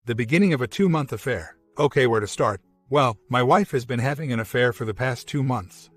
The beginning of a 2-month affair. Okay, where to start? Well, my wife has been having an affair for the past 2 months.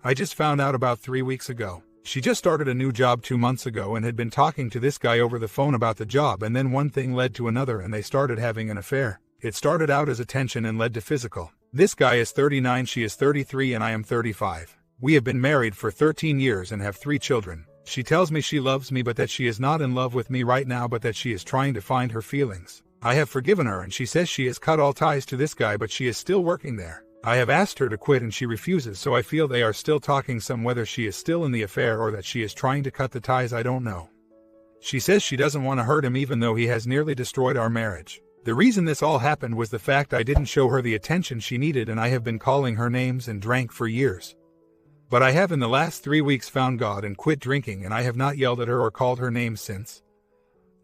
I just found out about 3 weeks ago. She just started a new job 2 months ago and had been talking to this guy over the phone about the job, and then one thing led to another and they started having an affair. It started out as attention and led to physical. This guy is 39, she is 33, and I am 35. We have been married for 13 years and have 3 children. She tells me she loves me but that she is not in love with me right now, but that she is trying to find her feelings. I have forgiven her and she says she has cut all ties to this guy, but she is still working there. I have asked her to quit and she refuses, so I feel they are still talking some. Whether she is still in the affair or that she is trying to cut the ties, I don't know. She says she doesn't want to hurt him even though he has nearly destroyed our marriage. The reason this all happened was the fact I didn't show her the attention she needed, and I have been calling her names and drank for years. But I have in the last 3 weeks found God and quit drinking, and I have not yelled at her or called her names since.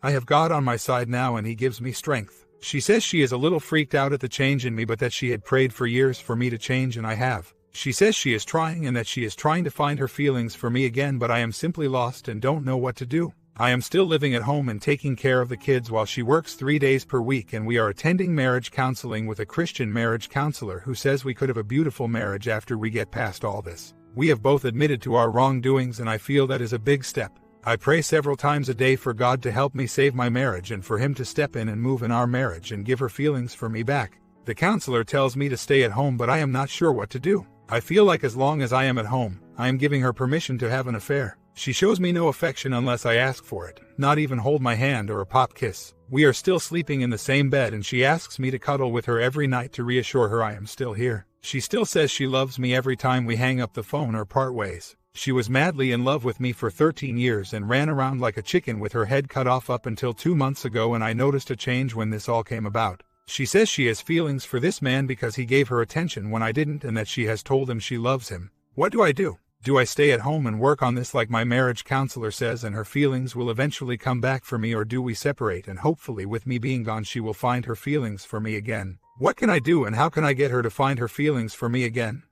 I have God on my side now and he gives me strength. She says she is a little freaked out at the change in me, but that she had prayed for years for me to change, and I have. She says she is trying and that she is trying to find her feelings for me again, but I am simply lost and don't know what to do. I am still living at home and taking care of the kids while she works 3 days per week, and we are attending marriage counseling with a Christian marriage counselor who says we could have a beautiful marriage after we get past all this. We have both admitted to our wrongdoings and I feel that is a big step. I pray several times a day for God to help me save my marriage and for him to step in and move in our marriage and give her feelings for me back. The counselor tells me to stay at home, but I am not sure what to do. I feel like as long as I am at home, I am giving her permission to have an affair. She shows me no affection unless I ask for it, not even hold my hand or a pop kiss. We are still sleeping in the same bed and she asks me to cuddle with her every night to reassure her I am still here. She still says she loves me every time we hang up the phone or part ways. She was madly in love with me for 13 years and ran around like a chicken with her head cut off up until 2 months ago, and I noticed a change when this all came about. She says she has feelings for this man because he gave her attention when I didn't, and that she has told him she loves him. What do I do? Do I stay at home and work on this like my marriage counselor says and her feelings will eventually come back for me, or do we separate and hopefully with me being gone she will find her feelings for me again? What can I do and how can I get her to find her feelings for me again?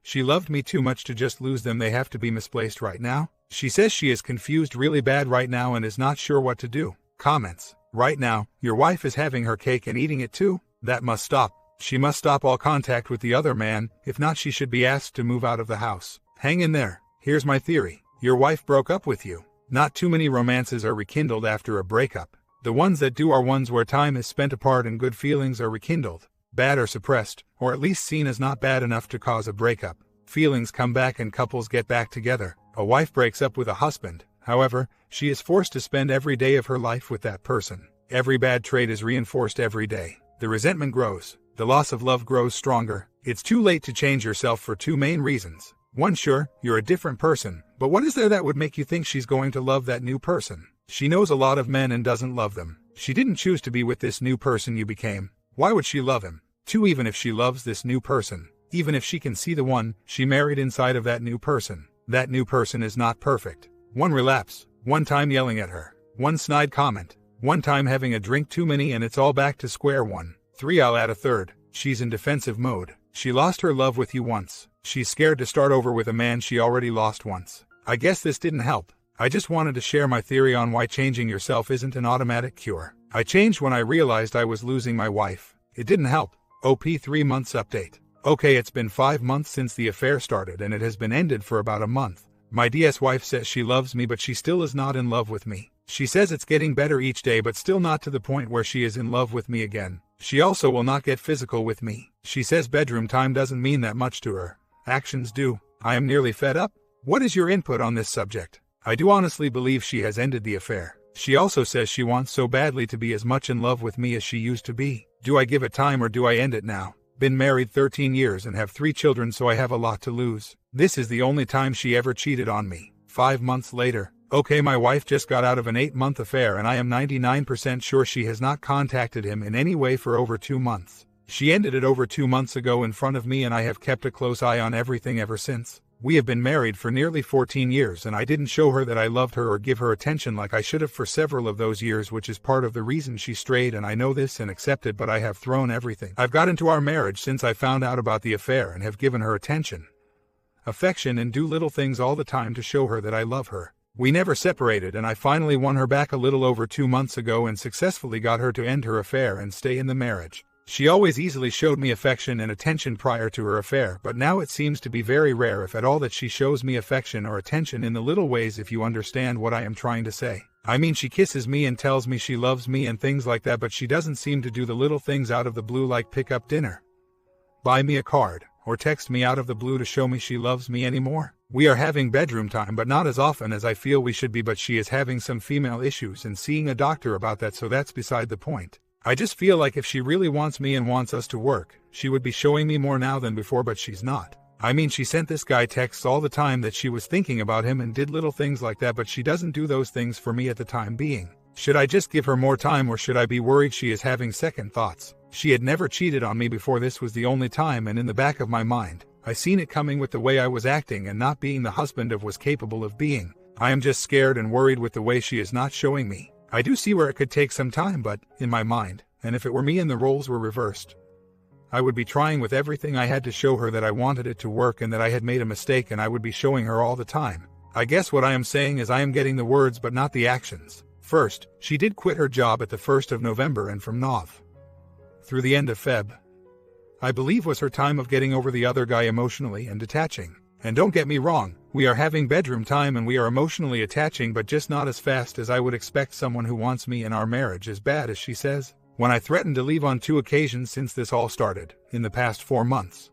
She loved me too much to just lose them. They have to be misplaced right now. She says she is confused really bad right now and is not sure what to do. Comments. Right now, your wife is having her cake and eating it too? That must stop. She must stop all contact with the other man. If not, she should be asked to move out of the house. Hang in there. Here's my theory. Your wife broke up with you. Not too many romances are rekindled after a breakup. The ones that do are ones where time is spent apart and good feelings are rekindled. Bad are suppressed, or at least seen as not bad enough to cause a breakup. Feelings come back and couples get back together. A wife breaks up with a husband. However, she is forced to spend every day of her life with that person. Every bad trait is reinforced every day. The resentment grows. The loss of love grows stronger. It's too late to change yourself for 2 main reasons. 1, sure, you're a different person, but what is there that would make you think she's going to love that new person? She knows a lot of men and doesn't love them. She didn't choose to be with this new person you became. Why would she love him? 2, even if she loves this new person, even if she can see the one she married inside of that new person, that new person is not perfect. 1 relapse, 1 time yelling at her, 1 snide comment, 1 time having a drink too many and it's all back to square one. 3, I'll add a third. She's in defensive mode. She lost her love with you once. She's scared to start over with a man she already lost once. I guess this didn't help. I just wanted to share my theory on why changing yourself isn't an automatic cure. I changed when I realized I was losing my wife. It didn't help. OP 3 months update. Okay, it's been 5 months since the affair started and it has been ended for about a month. My DS wife says she loves me but she still is not in love with me. She says it's getting better each day but still not to the point where she is in love with me again. She also will not get physical with me. She says bedroom time doesn't mean that much to her. Actions do. I am nearly fed up. What is your input on this subject? I do honestly believe she has ended the affair. She also says she wants so badly to be as much in love with me as she used to be. Do I give it time or do I end it now? Been married 13 years and have 3 children, so I have a lot to lose. This is the only time she ever cheated on me. 5 months later. Okay, my wife just got out of an 8-month affair and I am 99% sure she has not contacted him in any way for over 2 months. She ended it over 2 months ago in front of me and I have kept a close eye on everything ever since. We have been married for nearly 14 years and I didn't show her that I loved her or give her attention like I should have for several of those years, which is part of the reason she strayed, and I know this and accept it, but I have thrown everything I've got into our marriage since I found out about the affair and have given her attention, affection, and do little things all the time to show her that I love her. We never separated, and I finally won her back a little over 2 months ago and successfully got her to end her affair and stay in the marriage. She always easily showed me affection and attention prior to her affair, but now it seems to be very rare, if at all, that she shows me affection or attention in the little ways, if you understand what I am trying to say. I mean, she kisses me and tells me she loves me and things like that, but she doesn't seem to do the little things out of the blue like pick up dinner, buy me a card, or text me out of the blue to show me she loves me anymore. We are having bedroom time, but not as often as I feel we should be, but she is having some female issues and seeing a doctor about that, so that's beside the point. I just feel like if she really wants me and wants us to work, she would be showing me more now than before, but she's not. I mean, she sent this guy texts all the time that she was thinking about him and did little things like that, but she doesn't do those things for me at the time being. Should I just give her more time, or should I be worried she is having second thoughts? She had never cheated on me before. This was the only time, and in the back of my mind, I seen it coming with the way I was acting and not being the husband of was capable of being. I am just scared and worried with the way she is not showing me. I do see where it could take some time, but, in my mind, and if it were me and the roles were reversed, I would be trying with everything I had to show her that I wanted it to work and that I had made a mistake, and I would be showing her all the time. I guess what I am saying is I am getting the words but not the actions. First, she did quit her job at the 1st of November, and from Nov through the end of Feb, I believe, was her time of getting over the other guy emotionally and detaching. And don't get me wrong, we are having bedroom time and we are emotionally attaching, but just not as fast as I would expect someone who wants me in our marriage as bad as she says. When I threatened to leave on 2 occasions since this all started, in the past 4 months,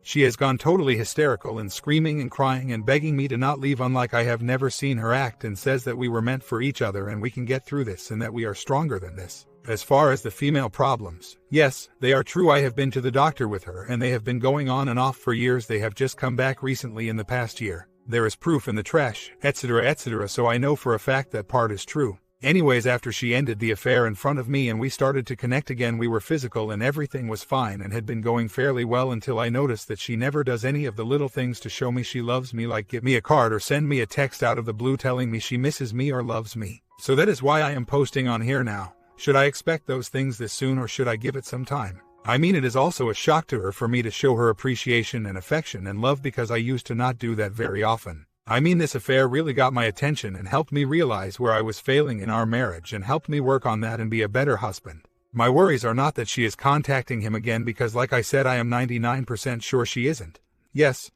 she has gone totally hysterical and screaming and crying and begging me to not leave, unlike I have never seen her act, and says that we were meant for each other and we can get through this and that we are stronger than this. As far as the female problems, yes, they are true. I have been to the doctor with her and they have been going on and off for years. They have just come back recently in the past year. There is proof in the trash, etc., etc., so I know for a fact that part is true. Anyways, after she ended the affair in front of me and we started to connect again, we were physical and everything was fine and had been going fairly well until I noticed that she never does any of the little things to show me she loves me, like give me a card or send me a text out of the blue telling me she misses me or loves me. So that is why I am posting on here now. Should I expect those things this soon, or should I give it some time? I mean, it is also a shock to her for me to show her appreciation and affection and love, because I used to not do that very often. I mean, this affair really got my attention and helped me realize where I was failing in our marriage and helped me work on that and be a better husband. My worries are not that she is contacting him again, because like I said, I am 99% sure she isn't. Yes,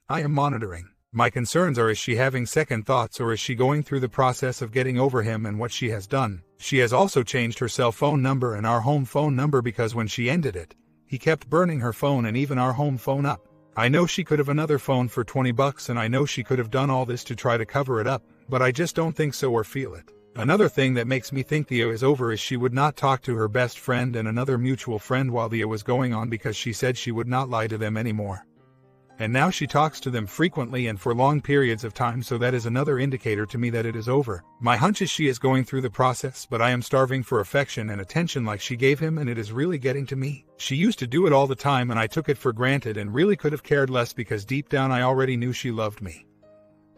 I am monitoring. My concerns are, is she having second thoughts, or is she going through the process of getting over him and what she has done? She has also changed her cell phone number and our home phone number, because when she ended it, he kept burning her phone and even our home phone up. I know she could have another phone for $20, and I know she could have done all this to try to cover it up, but I just don't think so or feel it. Another thing that makes me think Thea is over is she would not talk to her best friend and another mutual friend while Thea was going on, because she said she would not lie to them anymore. And now she talks to them frequently and for long periods of time, so that is another indicator to me that it is over. My hunch is she is going through the process, but I am starving for affection and attention like she gave him, and it is really getting to me. She used to do it all the time and I took it for granted and really could have cared less, because deep down I already knew she loved me.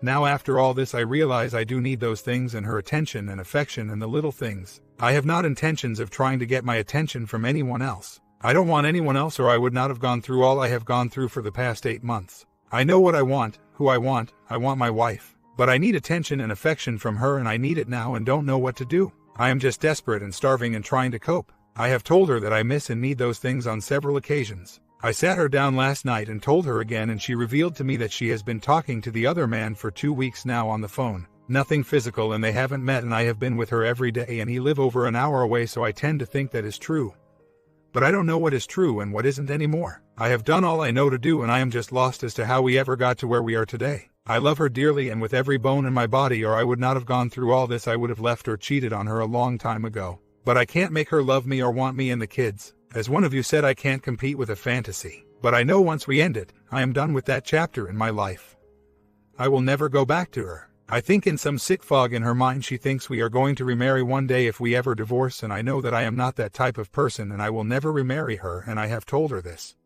Now after all this I realize I do need those things, and her attention and affection and the little things. I have not intentions of trying to get my attention from anyone else. I don't want anyone else, or I would not have gone through all I have gone through for the past 8 months. I know what I want, who I want my wife. But I need attention and affection from her, and I need it now and don't know what to do. I am just desperate and starving and trying to cope. I have told her that I miss and need those things on several occasions. I sat her down last night and told her again, and she revealed to me that she has been talking to the other man for 2 weeks now on the phone. Nothing physical, and they haven't met, and I have been with her every day, and he live over an hour away, so I tend to think that is true. But I don't know what is true and what isn't anymore. I have done all I know to do, and I am just lost as to how we ever got to where we are today. I love her dearly and with every bone in my body, or I would not have gone through all this. I would have left or cheated on her a long time ago. But I can't make her love me or want me and the kids. As one of you said, I can't compete with a fantasy. But I know once we end it, I am done with that chapter in my life. I will never go back to her. I think in some sick fog in her mind she thinks we are going to remarry one day if we ever divorce, and I know that I am not that type of person and I will never remarry her, and I have told her this.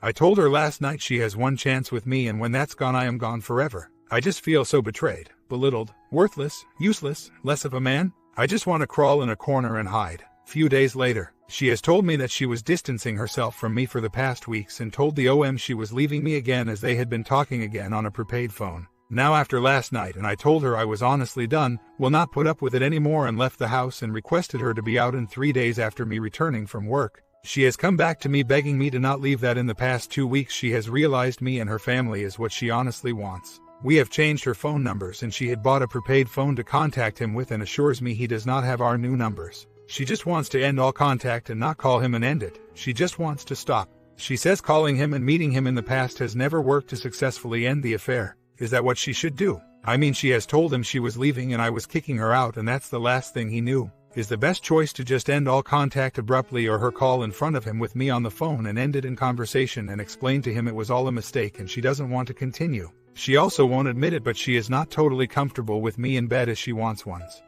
I told her last night she has one chance with me, and when that's gone I am gone forever. I just feel so betrayed, belittled, worthless, useless, less of a man. I just want to crawl in a corner and hide. Few days later, she has told me that she was distancing herself from me for the past weeks and told the OM she was leaving me again, as they had been talking again on a prepaid phone. Now after last night, and I told her I was honestly done, will not put up with it anymore, and left the house and requested her to be out in 3 days after me returning from work. She has come back to me begging me to not leave, that in the past 2 weeks she has realized me and her family is what she honestly wants. We have changed her phone numbers, and she had bought a prepaid phone to contact him with, and assures me he does not have our new numbers. She just wants to end all contact and not call him and end it. She just wants to stop. She says calling him and meeting him in the past has never worked to successfully end the affair. Is that what she should do? I mean, she has told him she was leaving and I was kicking her out, and that's the last thing he knew. Is the best choice to just end all contact abruptly, or her call in front of him with me on the phone and end it in conversation and explain to him it was all a mistake and she doesn't want to continue? She also won't admit it, but she is not totally comfortable with me in bed as she once was.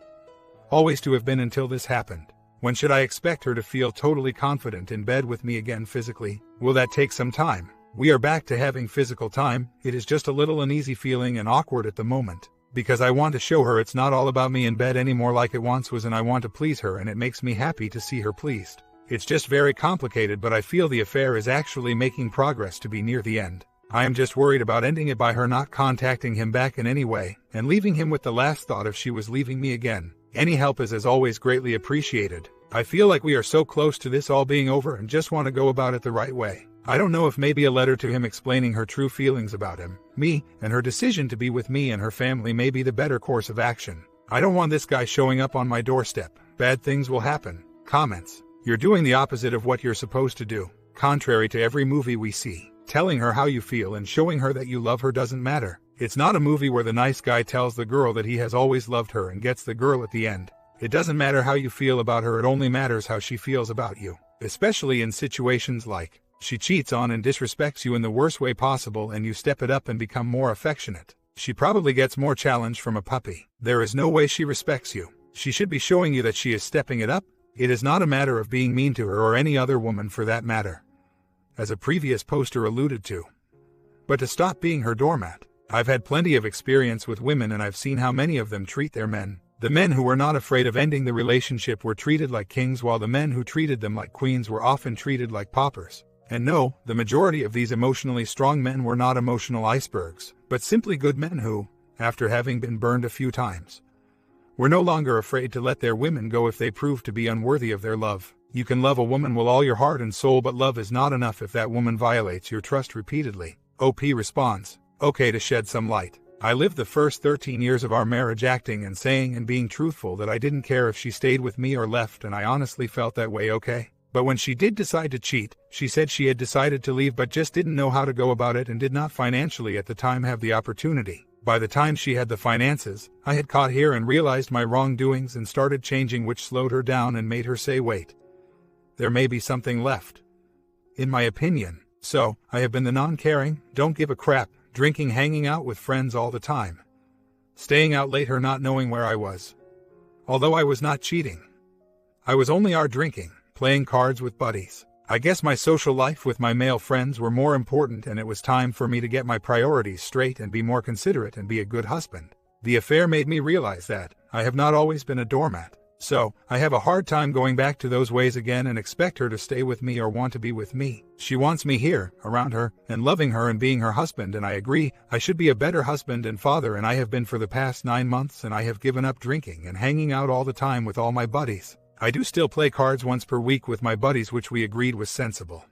Always to have been until this happened. When should I expect her to feel totally confident in bed with me again physically? Will that take some time? We are back to having physical time. It is just a little uneasy feeling and awkward at the moment, because I want to show her it's not all about me in bed anymore like it once was, and I want to please her, and it makes me happy to see her pleased. It's just very complicated, but I feel the affair is actually making progress to be near the end. I am just worried about ending it by her not contacting him back in any way, and leaving him with the last thought if she was leaving me again. Any help is as always greatly appreciated. I feel like we are so close to this all being over and just want to go about it the right way. I don't know if maybe a letter to him explaining her true feelings about him, me, and her decision to be with me and her family may be the better course of action. I don't want this guy showing up on my doorstep. Bad things will happen. Comments. You're doing the opposite of what you're supposed to do. Contrary to every movie we see, telling her how you feel and showing her that you love her doesn't matter. It's not a movie where the nice guy tells the girl that he has always loved her and gets the girl at the end. It doesn't matter how you feel about her, it only matters how she feels about you. Especially in situations like, she cheats on and disrespects you in the worst way possible and you step it up and become more affectionate. She probably gets more challenge from a puppy. There is no way she respects you. She should be showing you that she is stepping it up. It is not a matter of being mean to her or any other woman for that matter, as a previous poster alluded to, but to stop being her doormat. I've had plenty of experience with women and I've seen how many of them treat their men. The men who were not afraid of ending the relationship were treated like kings, while the men who treated them like queens were often treated like paupers. And no, the majority of these emotionally strong men were not emotional icebergs, but simply good men who, after having been burned a few times, were no longer afraid to let their women go if they proved to be unworthy of their love. You can love a woman with all your heart and soul, but love is not enough if that woman violates your trust repeatedly. OP responds, okay, to shed some light. I lived the first 13 years of our marriage acting and saying and being truthful that I didn't care if she stayed with me or left, and I honestly felt that way, okay? But when she did decide to cheat, she said she had decided to leave but just didn't know how to go about it and did not financially at the time have the opportunity. By the time she had the finances, I had caught here and realized my wrongdoings and started changing, which slowed her down and made her say, wait, there may be something left, in my opinion. So, I have been the non-caring, don't give a crap, drinking, hanging out with friends all the time, staying out late, her not knowing where I was. Although I was not cheating, I was only out drinking, playing cards with buddies. I guess my social life with my male friends were more important, and it was time for me to get my priorities straight and be more considerate and be a good husband. The affair made me realize that I have not always been a doormat. So, I have a hard time going back to those ways again and expect her to stay with me or want to be with me. She wants me here, around her, and loving her and being her husband, and I agree, I should be a better husband and father, and I have been for the past 9 months, and I have given up drinking and hanging out all the time with all my buddies. I do still play cards once per week with my buddies, which we agreed was sensible.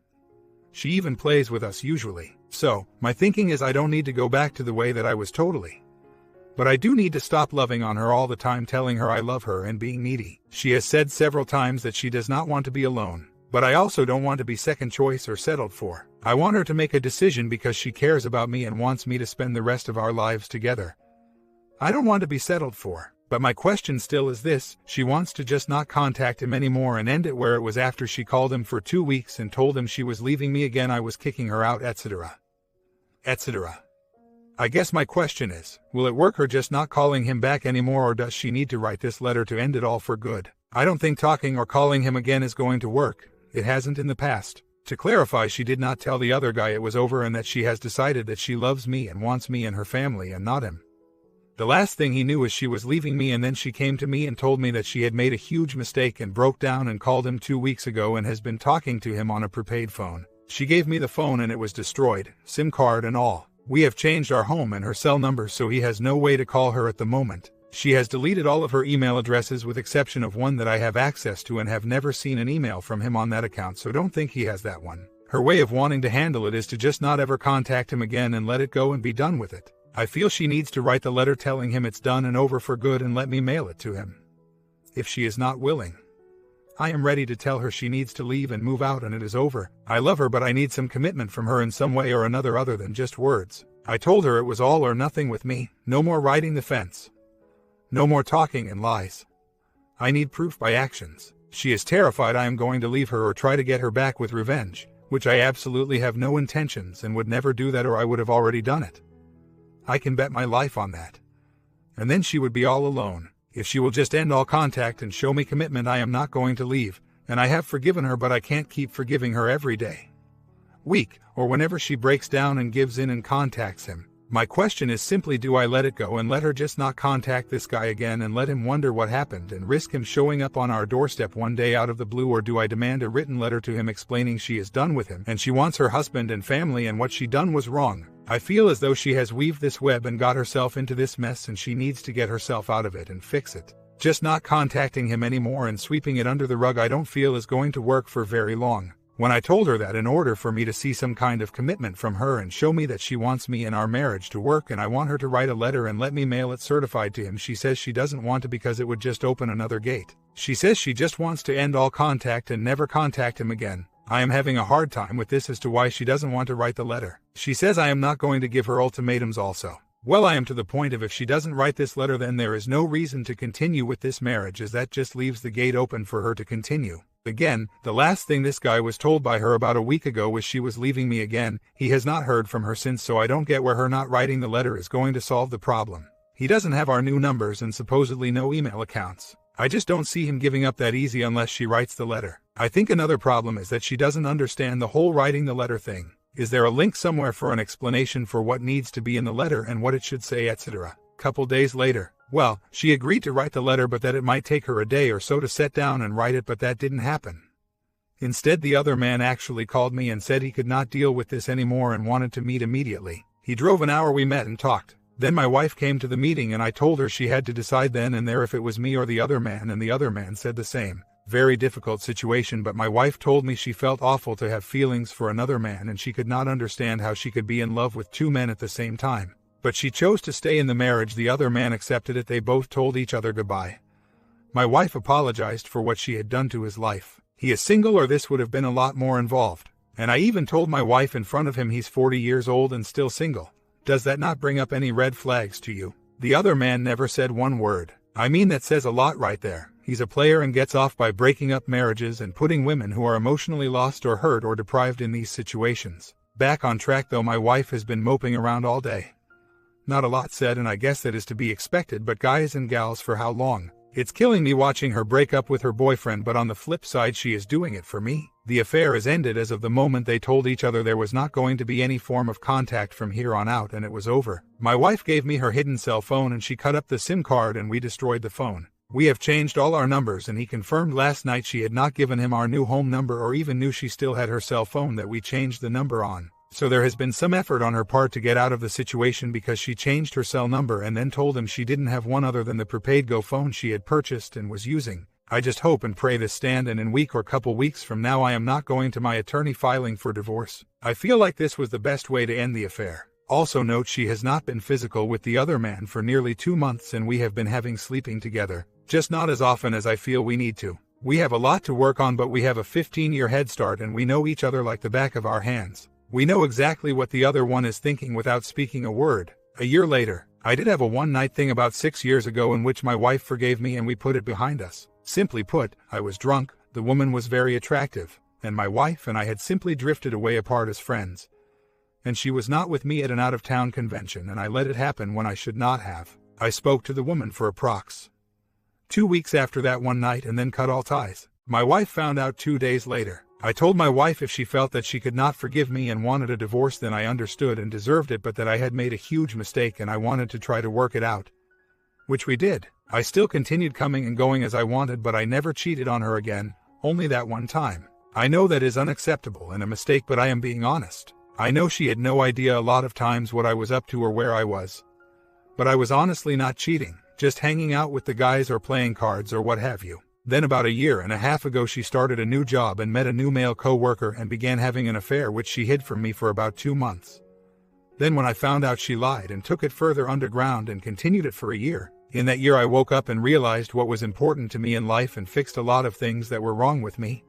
She even plays with us usually. So, my thinking is I don't need to go back to the way that I was totally. But I do need to stop loving on her all the time, telling her I love her and being needy. She has said several times that she does not want to be alone. But I also don't want to be second choice or settled for. I want her to make a decision because she cares about me and wants me to spend the rest of our lives together. I don't want to be settled for. But my question still is this: she wants to just not contact him anymore and end it where it was after she called him for 2 weeks and told him she was leaving me again, I was kicking her out, etc. etc. I guess my question is, will it work her just not calling him back anymore, or does she need to write this letter to end it all for good? I don't think talking or calling him again is going to work. It hasn't in the past. To clarify, she did not tell the other guy it was over and that she has decided that she loves me and wants me and her family and not him. The last thing he knew is she was leaving me, and then she came to me and told me that she had made a huge mistake and broke down and called him 2 weeks ago and has been talking to him on a prepaid phone. She gave me the phone and it was destroyed, SIM card and all. We have changed our home and her cell number so he has no way to call her at the moment. She has deleted all of her email addresses with exception of one that I have access to and have never seen an email from him on that account, so don't think he has that one. Her way of wanting to handle it is to just not ever contact him again and let it go and be done with it. I feel she needs to write the letter telling him it's done and over for good and let me mail it to him. If she is not willing, I am ready to tell her she needs to leave and move out and it is over. I love her, but I need some commitment from her in some way or another other than just words. I told her it was all or nothing with me. No more riding the fence. No more talking and lies. I need proof by actions. She is terrified I am going to leave her or try to get her back with revenge, which I absolutely have no intentions and would never do that, or I would have already done it. I can bet my life on that. And then she would be all alone. If she will just end all contact and show me commitment, I am not going to leave, and I have forgiven her, but I can't keep forgiving her every day, week, or whenever she breaks down and gives in and contacts him. My question is simply, do I let it go and let her just not contact this guy again and let him wonder what happened and risk him showing up on our doorstep one day out of the blue, or do I demand a written letter to him explaining she is done with him and she wants her husband and family and what she done was wrong? I feel as though she has weaved this web and got herself into this mess and she needs to get herself out of it and fix it. Just not contacting him anymore and sweeping it under the rug I don't feel is going to work for very long. When I told her that in order for me to see some kind of commitment from her and show me that she wants me and our marriage to work and I want her to write a letter and let me mail it certified to him, she says she doesn't want to because it would just open another gate. She says she just wants to end all contact and never contact him again. I am having a hard time with this as to why she doesn't want to write the letter. She says I am not going to give her ultimatums also. Well, I am to the point of if she doesn't write this letter then there is no reason to continue with this marriage, as that just leaves the gate open for her to continue. Again, the last thing this guy was told by her about a week ago was she was leaving me again. He has not heard from her since, so I don't get where her not writing the letter is going to solve the problem. He doesn't have our new numbers and supposedly no email accounts. I just don't see him giving up that easy unless she writes the letter. I think another problem is that she doesn't understand the whole writing the letter thing. Is there a link somewhere for an explanation for what needs to be in the letter and what it should say, etc.? Couple days later. Well, she agreed to write the letter, but that it might take her a day or so to sit down and write it, but that didn't happen. Instead, the other man actually called me and said he could not deal with this anymore and wanted to meet immediately. He drove an hour, we met and talked. Then my wife came to the meeting and I told her she had to decide then and there if it was me or the other man, and the other man said the same. Very difficult situation, but my wife told me she felt awful to have feelings for another man and she could not understand how she could be in love with two men at the same time. But she chose to stay in the marriage. The other man accepted it. They both told each other goodbye. My wife apologized for what she had done to his life. He is single or this would have been a lot more involved. And I even told my wife in front of him he's 40 years old and still single. Does that not bring up any red flags to you? The other man never said one word. I mean, that says a lot right there. He's a player and gets off by breaking up marriages and putting women who are emotionally lost or hurt or deprived in these situations. Back on track though, my wife has been moping around all day. Not a lot said, and I guess that is to be expected, but guys and gals, for how long? It's killing me watching her break up with her boyfriend, but on the flip side she is doing it for me. The affair is ended as of the moment they told each other there was not going to be any form of contact from here on out, and it was over. My wife gave me her hidden cell phone and she cut up the SIM card and we destroyed the phone. We have changed all our numbers and he confirmed last night she had not given him our new home number or even knew she still had her cell phone that we changed the number on. So there has been some effort on her part to get out of the situation because she changed her cell number and then told him she didn't have one other than the prepaid Go phone she had purchased and was using. I just hope and pray this stand, and in week or couple weeks from now I am not going to my attorney filing for divorce. I feel like this was the best way to end the affair. Also note she has not been physical with the other man for nearly 2 months and we have been having sleeping together, just not as often as I feel we need to. We have a lot to work on, but we have a 15-year head start and we know each other like the back of our hands. We know exactly what the other one is thinking without speaking a word. A year later, I did have a one-night thing about 6 years ago in which my wife forgave me and we put it behind us. Simply put, I was drunk, the woman was very attractive, and my wife and I had simply drifted away apart as friends. And she was not with me at an out-of-town convention and I let it happen when I should not have. I spoke to the woman for approx. 2 weeks after that one night and then cut all ties. My wife found out 2 days later. I told my wife if she felt that she could not forgive me and wanted a divorce then I understood and deserved it, but that I had made a huge mistake and I wanted to try to work it out. Which we did. I still continued coming and going as I wanted, but I never cheated on her again, only that one time. I know that is unacceptable and a mistake, but I am being honest. I know she had no idea a lot of times what I was up to or where I was. But I was honestly not cheating, just hanging out with the guys or playing cards or what have you. Then about a year and a half ago she started a new job and met a new male co-worker and began having an affair which she hid from me for about 2 months. Then when I found out, she lied and took it further underground and continued it for a year. In that year I woke up and realized what was important to me in life and fixed a lot of things that were wrong with me.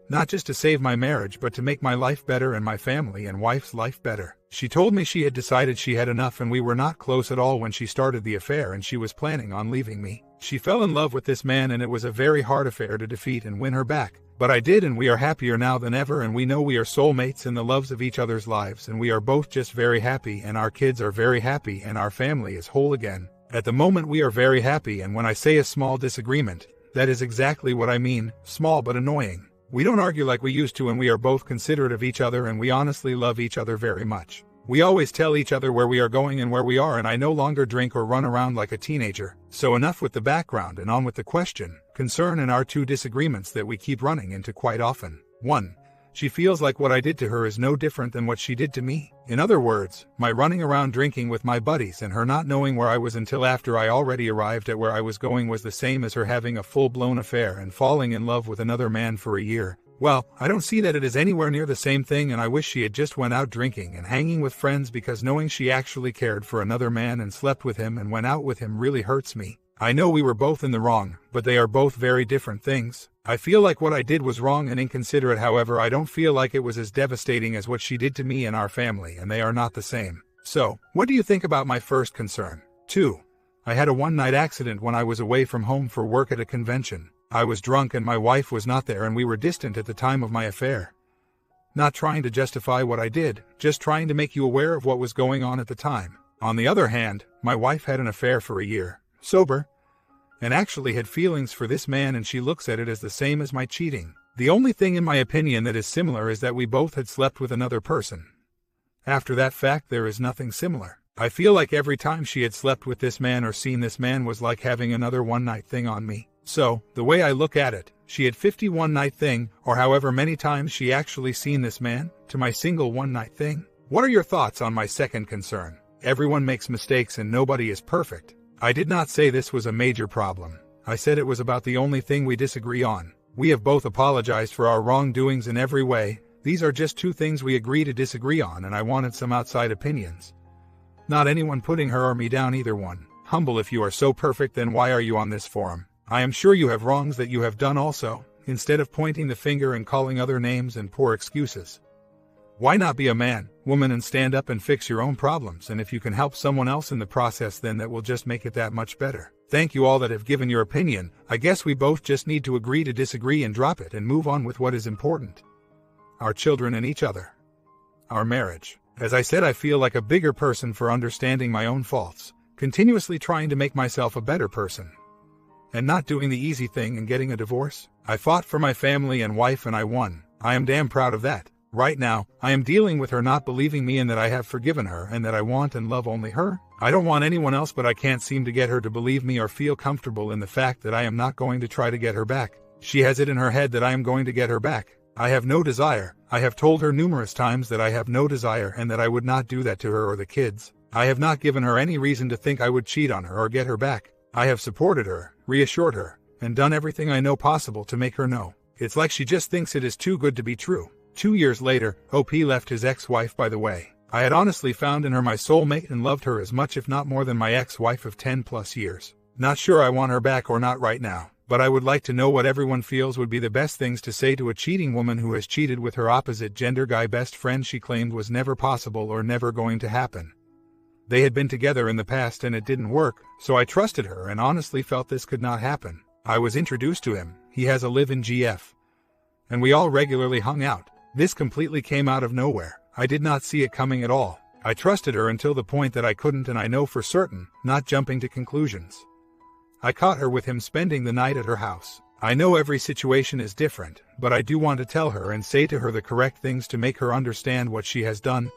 Not just to save my marriage but to make my life better and my family and wife's life better. She told me she had decided she had enough and we were not close at all when she started the affair and she was planning on leaving me. She fell in love with this man and it was a very hard affair to defeat and win her back. But I did, and we are happier now than ever, and we know we are soulmates in the loves of each other's lives, and we are both just very happy, and our kids are very happy, and our family is whole again. At the moment we are very happy, and when I say a small disagreement, that is exactly what I mean, small but annoying. We don't argue like we used to, and we are both considerate of each other, and we honestly love each other very much. We always tell each other where we are going and where we are, and I no longer drink or run around like a teenager. So enough with the background and on with the question, concern, and our two disagreements that we keep running into quite often. 1. She feels like what I did to her is no different than what she did to me. In other words, my running around drinking with my buddies and her not knowing where I was until after I already arrived at where I was going was the same as her having a full-blown affair and falling in love with another man for a year. Well, I don't see that it is anywhere near the same thing, and I wish she had just went out drinking and hanging with friends, because knowing she actually cared for another man and slept with him and went out with him really hurts me. I know we were both in the wrong, but they are both very different things. I feel like what I did was wrong and inconsiderate, however I don't feel like it was as devastating as what she did to me and our family, and they are not the same. So, what do you think about my first concern? 2. I had a one-night accident when I was away from home for work at a convention. I was drunk and my wife was not there, and we were distant at the time of my affair. Not trying to justify what I did, just trying to make you aware of what was going on at the time. On the other hand, my wife had an affair for a year, sober, and actually had feelings for this man, and she looks at it as the same as my cheating. The only thing in my opinion that is similar is that we both had slept with another person. After that fact there is nothing similar. I feel like every time she had slept with this man or seen this man was like having another one-night thing on me. So, the way I look at it, she had 50 one-night thing, or however many times she actually seen this man, to my single one-night thing. What are your thoughts on my second concern? Everyone makes mistakes and nobody is perfect. I did not say this was a major problem. I said it was about the only thing we disagree on. We have both apologized for our wrongdoings in every way. These are just two things we agree to disagree on, and I wanted some outside opinions. Not anyone putting her or me down, either one. Humble, if you are so perfect, then why are you on this forum? I am sure you have wrongs that you have done also, instead of pointing the finger and calling other names and poor excuses. Why not be a man, woman, and stand up and fix your own problems, and if you can help someone else in the process, then that will just make it that much better. Thank you all that have given your opinion. I guess we both just need to agree to disagree and drop it and move on with what is important. Our children and each other. Our marriage. As I said, I feel like a bigger person for understanding my own faults, continuously trying to make myself a better person, and not doing the easy thing and getting a divorce. I fought for my family and wife and I won. I am damn proud of that. Right now, I am dealing with her not believing me and that I have forgiven her and that I want and love only her. I don't want anyone else, but I can't seem to get her to believe me or feel comfortable in the fact that I am not going to try to get her back. She has it in her head that I am going to get her back. I have no desire. I have told her numerous times that I have no desire and that I would not do that to her or the kids. I have not given her any reason to think I would cheat on her or get her back. I have supported her, reassured her, and done everything I know possible to make her know. It's like she just thinks it is too good to be true. 2 years later, OP left his ex-wife, by the way. I had honestly found in her my soulmate and loved her as much, if not more, than my ex-wife of 10 plus years. Not sure I want her back or not right now, but I would like to know what everyone feels would be the best things to say to a cheating woman who has cheated with her opposite gender guy best friend she claimed was never possible or never going to happen. They had been together in the past and it didn't work, so I trusted her and honestly felt this could not happen. I was introduced to him. He has a live in GF, and we all regularly hung out. This completely came out of nowhere. I did not see it coming at all. I trusted her until the point that I couldn't, and I know for certain, not jumping to conclusions. I caught her with him spending the night at her house. I know every situation is different, but I do want to tell her and say to her the correct things to make her understand what she has done,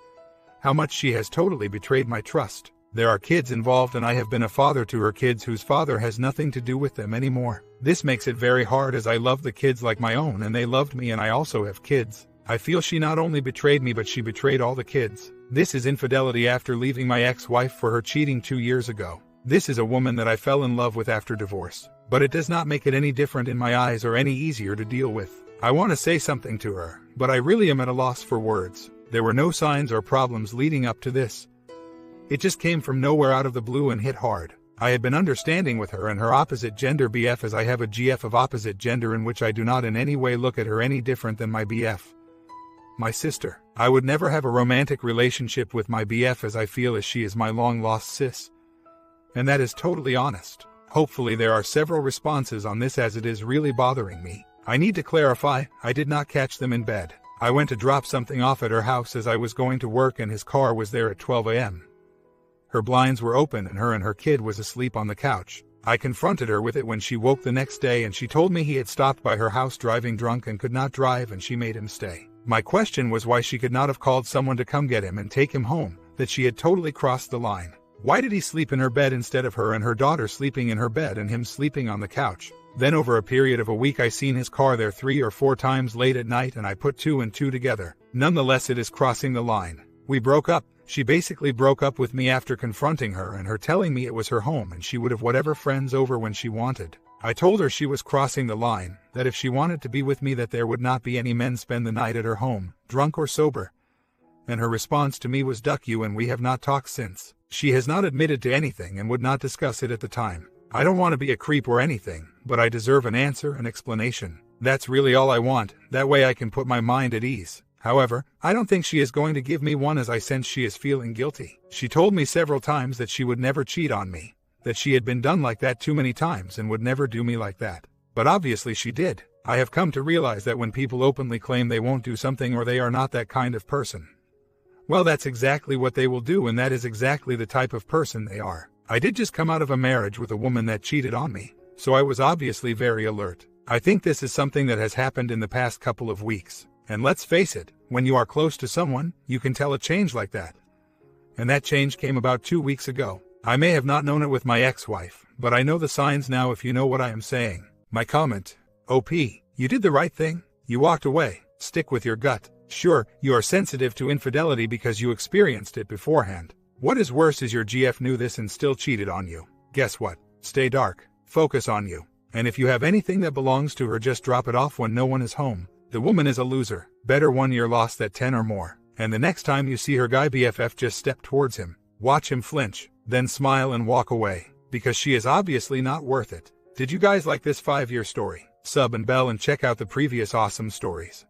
how much she has totally betrayed my trust. There are kids involved, and I have been a father to her kids whose father has nothing to do with them anymore. This makes it very hard, as I love the kids like my own and they loved me, and I also have kids. I feel she not only betrayed me but she betrayed all the kids. This is infidelity after leaving my ex-wife for her cheating 2 years ago. This is a woman that I fell in love with after divorce. But it does not make it any different in my eyes or any easier to deal with. I want to say something to her, but I really am at a loss for words. There were no signs or problems leading up to this. It just came from nowhere out of the blue and hit hard. I had been understanding with her and her opposite gender BF as I have a GF of opposite gender in which I do not in any way look at her any different than my BF. My sister. I would never have a romantic relationship with my BF as I feel as she is my long-lost sis. And that is totally honest. Hopefully there are several responses on this as it is really bothering me. I need to clarify, I did not catch them in bed. I went to drop something off at her house as I was going to work and his car was there at 12 a.m. Her blinds were open and her kid was asleep on the couch. I confronted her with it when she woke the next day and she told me he had stopped by her house driving drunk and could not drive and she made him stay. My question was why she could not have called someone to come get him and take him home, that she had totally crossed the line. Why did he sleep in her bed instead of her and her daughter sleeping in her bed and him sleeping on the couch? Then over a period of a week I seen his car there 3 or 4 times late at night and I put 2 and 2 together. Nonetheless it is crossing the line. We broke up. She basically broke up with me after confronting her and her telling me it was her home and she would have whatever friends over when she wanted. I told her she was crossing the line, that if she wanted to be with me that there would not be any men spend the night at her home, drunk or sober. And her response to me was duck you and we have not talked since. She has not admitted to anything and would not discuss it at the time. I don't want to be a creep or anything, but I deserve an answer, an explanation. That's really all I want, that way I can put my mind at ease. However, I don't think she is going to give me one as I sense she is feeling guilty. She told me several times that she would never cheat on me, that she had been done like that too many times and would never do me like that. But obviously she did. I have come to realize that when people openly claim they won't do something or they are not that kind of person, well, that's exactly what they will do and that is exactly the type of person they are. I did just come out of a marriage with a woman that cheated on me, so I was obviously very alert. I think this is something that has happened in the past couple of weeks. And let's face it, when you are close to someone, you can tell a change like that. And that change came about 2 weeks ago. I may have not known it with my ex-wife, but I know the signs now if you know what I am saying. My comment: OP, you did the right thing. You walked away. Stick with your gut. Sure, you are sensitive to infidelity because you experienced it beforehand. What is worse is your GF knew this and still cheated on you. Guess what? Stay dark. Focus on you. And if you have anything that belongs to her, just drop it off when no one is home. The woman is a loser. Better 1 year lost than 10 or more. And the next time you see her guy BFF, just step towards him. Watch him flinch, then smile and walk away. Because she is obviously not worth it. Did you guys like this 5-year story? Sub and bell and check out the previous awesome stories.